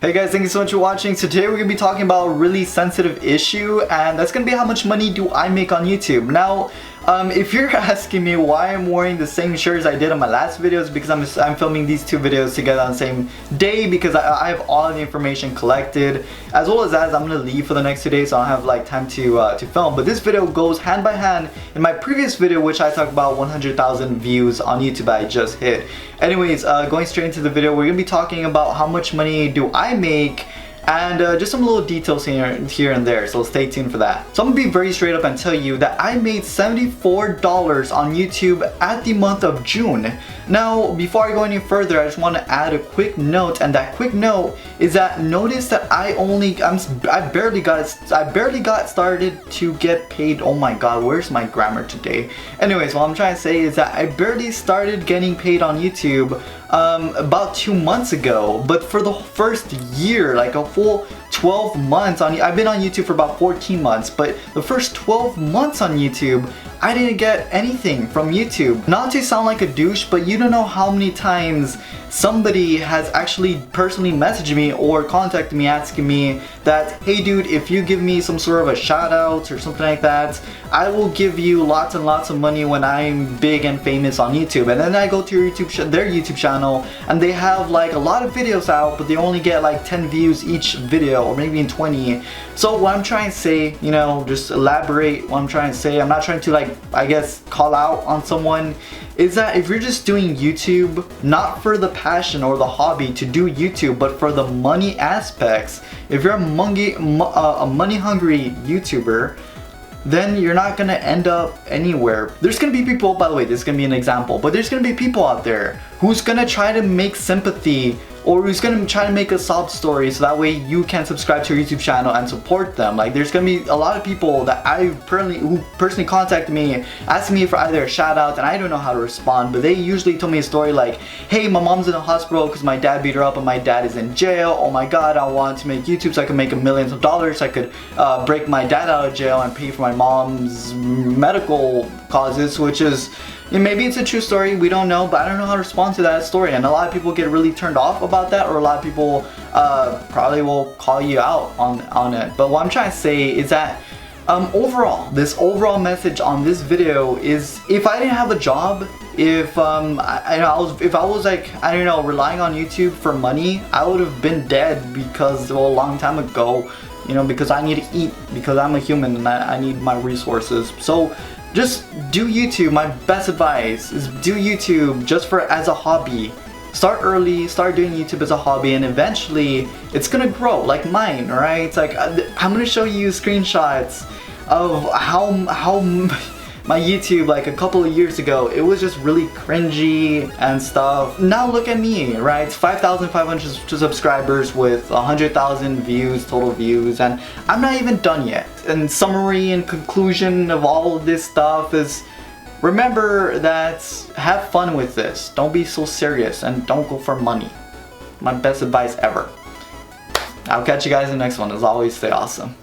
Hey guys, thank you so much for watching. Today we're going to be talking about a really sensitive issue, and that's going to be how much money do I make on YouTube. Now, if you're asking me why I'm wearing the same shirts I did on my last videos, because I'm filming these two videos together on the same day because I have all the information collected, as well as I'm going to leave for the next 2 days, so I don't have like time to film. But this video goes hand by hand in my previous video, which I talked about 100,000 views on YouTube I just hit. Anyways, going straight into the video, we're going to be talking about how much money do I make, and just some little details here and there, so stay tuned for that. So I'm gonna be very straight up and tell you that I made $74 on YouTube at the month of June. Now, before I go any further, I just want to add a quick note, and that quick note is that notice that I barely got started to get paid. Oh my god, where's my grammar today? Anyways, what I'm trying to say is that I barely started getting paid on YouTube about 2 months ago, but for the first year, like a full 12 months I've been on YouTube for about 14 months, but the first 12 months on YouTube, I didn't get anything from YouTube. Not to sound like a douche, but you don't know how many times somebody has actually personally messaged me or contacted me asking me that, hey dude, if you give me some sort of a shout out or something like that, I will give you lots and lots of money when I'm big and famous on YouTube. And then I go to their YouTube channel, and they have like a lot of videos out, but they only get like 10 views each video, or maybe in 20. So what I'm trying to say, you know, just elaborate what I'm trying to say. I'm not trying to, like, I guess, call out on someone, is that if you're just doing YouTube not for the passion or the hobby to do YouTube, but for the money aspects, if you're a money hungry YouTuber, then you're not gonna end up anywhere. There's gonna be people, by the way, this is gonna be an example, but there's gonna be people out there who's gonna try to make sympathy, or who's gonna try to make a sob story so that way you can subscribe to your YouTube channel and support them. Like, there's gonna be a lot of people that who personally contacted me asking me for either a shout out, and I don't know how to respond, but they usually told me a story like, hey, my mom's in the hospital because my dad beat her up and my dad is in jail. Oh my god, I want to make YouTube so I can make millions of dollars, so I could break my dad out of jail and pay for my mom's medical causes, which is, maybe it's a true story, we don't know, but I don't know how to respond to that story. And a lot of people get really turned off about that, or a lot of people probably will call you out on it. But what I'm trying to say is that this overall message on this video is, if I didn't have a job, if I was like, I don't know, relying on YouTube for money, I would have been dead because, well, a long time ago, you know, because I need to eat, because I'm a human and I need my resources. So just do YouTube. My best advice is do YouTube just as a hobby. Start early, start doing YouTube as a hobby, and eventually it's gonna grow like mine, right? It's like, I'm gonna show you screenshots of how my YouTube, like a couple of years ago, it was just really cringy and stuff. Now look at me, right? 5,500 subscribers with 100,000 views, total views, and I'm not even done yet. And summary and conclusion of all of this stuff is, remember that have fun with this. Don't be so serious, and don't go for money. My best advice ever. I'll catch you guys in the next one. As always, stay awesome.